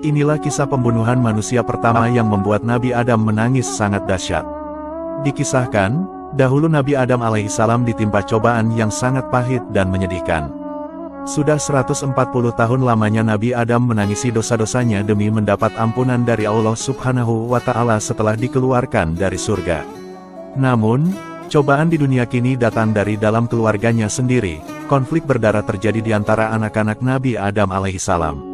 Inilah kisah pembunuhan manusia pertama yang membuat Nabi Adam menangis sangat dahsyat. Dikisahkan, dahulu Nabi Adam alaihissalam ditimpa cobaan yang sangat pahit dan menyedihkan. Sudah 140 tahun lamanya Nabi Adam menangisi dosa-dosanya demi mendapat ampunan dari Allah Subhanahu wa Ta'ala setelah dikeluarkan dari surga. Namun, cobaan di dunia kini datang dari dalam keluarganya sendiri. Konflik berdarah terjadi di antara anak-anak Nabi Adam alaihissalam.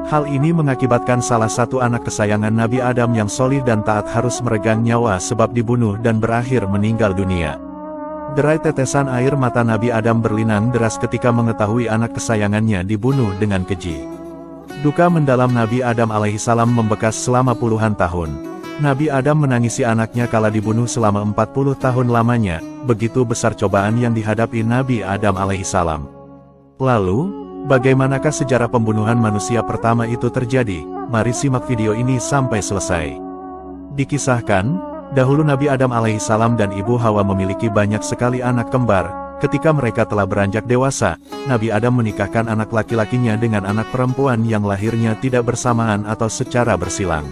Hal ini mengakibatkan salah satu anak kesayangan Nabi Adam yang solih dan taat harus meregang nyawa sebab dibunuh dan berakhir meninggal dunia. Derai tetesan air mata Nabi Adam berlinang deras ketika mengetahui anak kesayangannya dibunuh dengan keji. Duka mendalam Nabi Adam alaihissalam membekas selama puluhan tahun. Nabi Adam menangisi anaknya kala dibunuh selama 40 tahun lamanya, begitu besar cobaan yang dihadapi Nabi Adam alaihissalam. Lalu, bagaimanakah sejarah pembunuhan manusia pertama itu terjadi? Mari simak video ini sampai selesai. Dikisahkan, dahulu Nabi Adam alaihissalam dan Ibu Hawa memiliki banyak sekali anak kembar. Ketika mereka telah beranjak dewasa, Nabi Adam menikahkan anak laki-lakinya dengan anak perempuan yang lahirnya tidak bersamaan atau secara bersilang.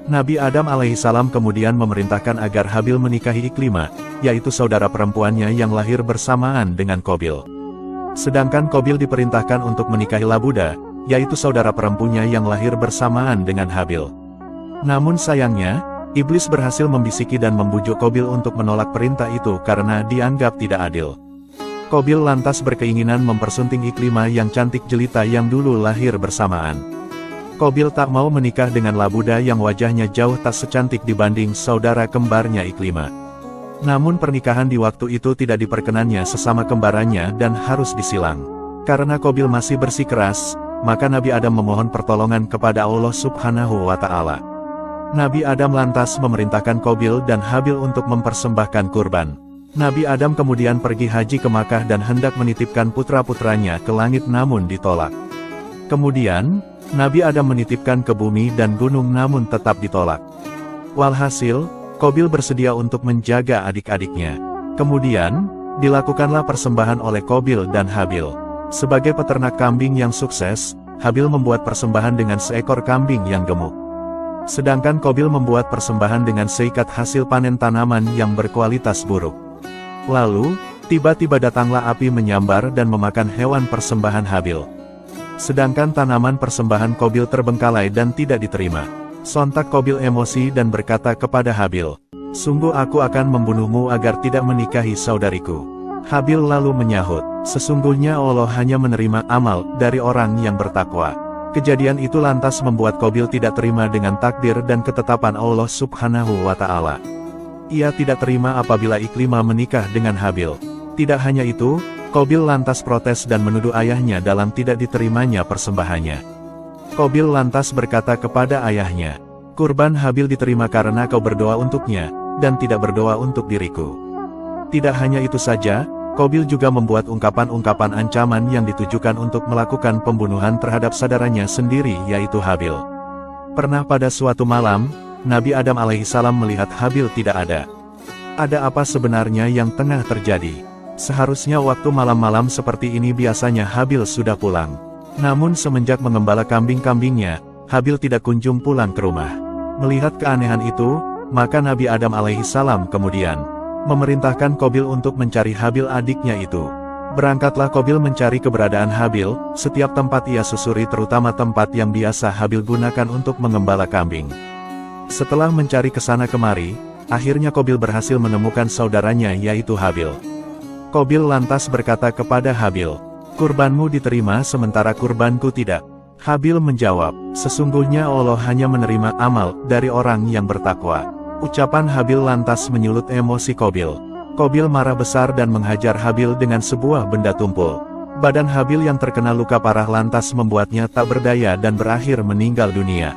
Nabi Adam alaihissalam kemudian memerintahkan agar Habil menikahi Iklimah, yaitu saudara perempuannya yang lahir bersamaan dengan Qabil. Sedangkan Qabil diperintahkan untuk menikahi Labuda, yaitu saudara perempuannya yang lahir bersamaan dengan Habil. Namun sayangnya, iblis berhasil membisiki dan membujuk Qabil untuk menolak perintah itu karena dianggap tidak adil. Qabil lantas berkeinginan mempersunting Iklimah yang cantik jelita yang dulu lahir bersamaan. Qabil tak mau menikah dengan Labuda yang wajahnya jauh tak secantik dibanding saudara kembarnya Iklimah. Namun pernikahan di waktu itu tidak diperkenannya sesama kembarannya dan harus disilang. Karena Qabil masih bersikeras, maka Nabi Adam memohon pertolongan kepada Allah Subhanahu wa Ta'ala. Nabi Adam lantas memerintahkan Qabil dan Habil untuk mempersembahkan kurban. Nabi Adam kemudian pergi haji ke Makkah dan hendak menitipkan putra-putranya ke langit namun ditolak. Kemudian, Nabi Adam menitipkan ke bumi dan gunung namun tetap ditolak. Walhasil, Qabil bersedia untuk menjaga adik-adiknya. Kemudian, dilakukanlah persembahan oleh Qabil dan Habil. Sebagai peternak kambing yang sukses, Habil membuat persembahan dengan seekor kambing yang gemuk. Sedangkan Qabil membuat persembahan dengan seikat hasil panen tanaman yang berkualitas buruk. Lalu, tiba-tiba datanglah api menyambar dan memakan hewan persembahan Habil. Sedangkan tanaman persembahan Qabil terbengkalai dan tidak diterima. Sontak Qabil emosi dan berkata kepada Habil, "Sungguh aku akan membunuhmu agar tidak menikahi saudariku." Habil lalu menyahut, "Sesungguhnya Allah hanya menerima amal dari orang yang bertakwa." Kejadian itu lantas membuat Qabil tidak terima dengan takdir dan ketetapan Allah Subhanahu wa Ta'ala. Ia tidak terima apabila Iklimah menikah dengan Habil. Tidak hanya itu, Qabil lantas protes dan menuduh ayahnya dalam tidak diterimanya persembahannya. Qabil lantas berkata kepada ayahnya, "Kurban Habil diterima karena kau berdoa untuknya, dan tidak berdoa untuk diriku." Tidak hanya itu saja, Qabil juga membuat ungkapan-ungkapan ancaman yang ditujukan untuk melakukan pembunuhan terhadap saudaranya sendiri yaitu Habil. Pernah pada suatu malam, Nabi Adam alaihissalam melihat Habil tidak ada. Ada apa sebenarnya yang tengah terjadi? Seharusnya waktu malam-malam seperti ini biasanya Habil sudah pulang. Namun semenjak mengembala kambing-kambingnya, Habil tidak kunjung pulang ke rumah. Melihat keanehan itu, maka Nabi Adam alaihissalam kemudian memerintahkan Qabil untuk mencari Habil adiknya itu. Berangkatlah Qabil mencari keberadaan Habil, setiap tempat ia susuri terutama tempat yang biasa Habil gunakan untuk mengembala kambing. Setelah mencari kesana kemari, akhirnya Qabil berhasil menemukan saudaranya yaitu Habil. Qabil lantas berkata kepada Habil, "Kurbanmu diterima sementara kurbanku tidak." Habil menjawab, "Sesungguhnya Allah hanya menerima amal dari orang yang bertakwa." Ucapan Habil lantas menyulut emosi Qabil. Qabil marah besar dan menghajar Habil dengan sebuah benda tumpul. Badan Habil yang terkena luka parah lantas membuatnya tak berdaya dan berakhir meninggal dunia.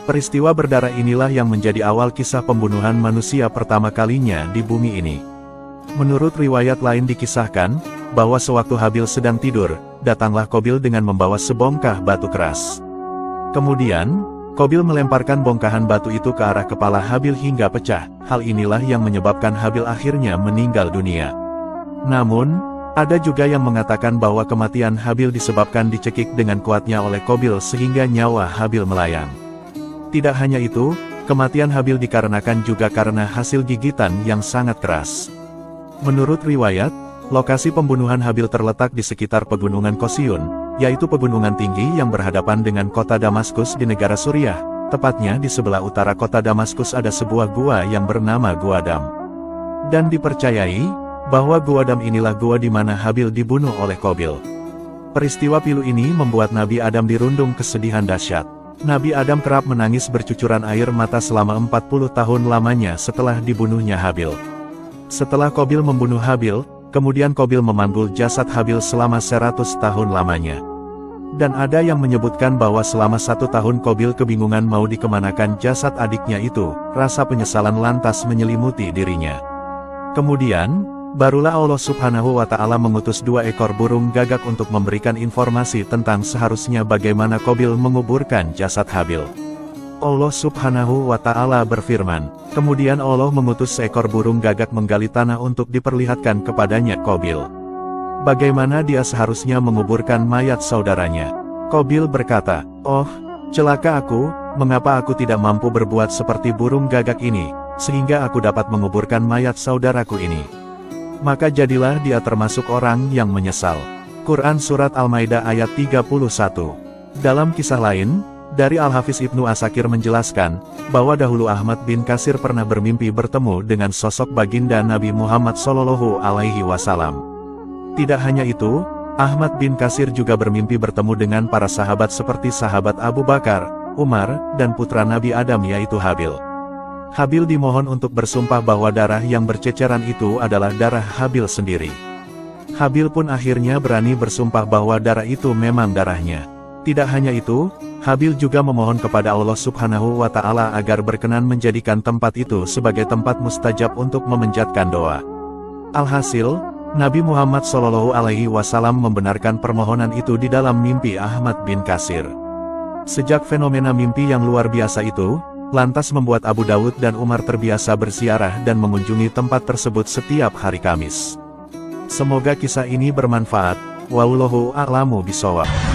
Peristiwa berdarah inilah yang menjadi awal kisah pembunuhan manusia pertama kalinya di bumi ini. Menurut riwayat lain dikisahkan, bahwa sewaktu Habil sedang tidur, datanglah Qabil dengan membawa sebongkah batu keras. Kemudian, Qabil melemparkan bongkahan batu itu ke arah kepala Habil hingga pecah. Hal inilah yang menyebabkan Habil akhirnya meninggal dunia. Namun, Ada juga yang mengatakan bahwa kematian Habil disebabkan dicekik dengan kuatnya oleh Qabil sehingga nyawa Habil melayang. Tidak hanya itu, kematian Habil dikarenakan juga karena hasil gigitan yang sangat keras. Menurut riwayat, lokasi pembunuhan Habil terletak di sekitar pegunungan Qosyun, yaitu pegunungan tinggi yang berhadapan dengan kota Damaskus di negara Suriah. Tepatnya di sebelah utara kota Damaskus ada sebuah gua yang bernama Gua Dam. Dan dipercayai bahwa Gua Dam inilah gua di mana Habil dibunuh oleh Qabil. Peristiwa pilu ini membuat Nabi Adam dirundung kesedihan dahsyat. Nabi Adam kerap menangis bercucuran air mata selama 40 tahun lamanya setelah dibunuhnya Habil. Setelah Qabil membunuh Habil, kemudian Qabil memanggul jasad Habil selama 100 tahun lamanya. Dan ada yang menyebutkan bahwa selama 1 tahun Qabil kebingungan mau dikemanakan jasad adiknya itu, rasa penyesalan lantas menyelimuti dirinya. Kemudian, barulah Allah Subhanahu wa Ta'ala mengutus 2 ekor burung gagak untuk memberikan informasi tentang seharusnya bagaimana Qabil menguburkan jasad Habil. Allah Subhanahu wa Ta'ala berfirman, kemudian Allah mengutus seekor burung gagak menggali tanah untuk diperlihatkan kepadanya Qabil bagaimana dia seharusnya menguburkan mayat saudaranya. Qabil berkata, "Oh, celaka aku, mengapa aku tidak mampu berbuat seperti burung gagak ini, sehingga aku dapat menguburkan mayat saudaraku ini?" Maka jadilah dia termasuk orang yang menyesal. Quran Surat Al-Maidah ayat 31. Dalam kisah lain, dari Al-Hafiz Ibnu Asakir menjelaskan, bahwa dahulu Ahmad bin Katsir pernah bermimpi bertemu dengan sosok baginda Nabi Muhammad SAW. Tidak hanya itu, Ahmad bin Katsir juga bermimpi bertemu dengan para sahabat seperti sahabat Abu Bakar, Umar, dan putra Nabi Adam yaitu Habil. Habil dimohon untuk bersumpah bahwa darah yang berceceran itu adalah darah Habil sendiri. Habil pun akhirnya berani bersumpah bahwa darah itu memang darahnya. Tidak hanya itu, Habil juga memohon kepada Allah Subhanahu wa Ta'ala agar berkenan menjadikan tempat itu sebagai tempat mustajab untuk memanjatkan doa. Alhasil, Nabi Muhammad SAW membenarkan permohonan itu di dalam mimpi Ahmad bin Katsir. Sejak fenomena mimpi yang luar biasa itu, lantas membuat Abu Dawud dan Umar terbiasa berziarah dan mengunjungi tempat tersebut setiap hari Kamis. Semoga kisah ini bermanfaat. Wallahu a'lamu bishawab.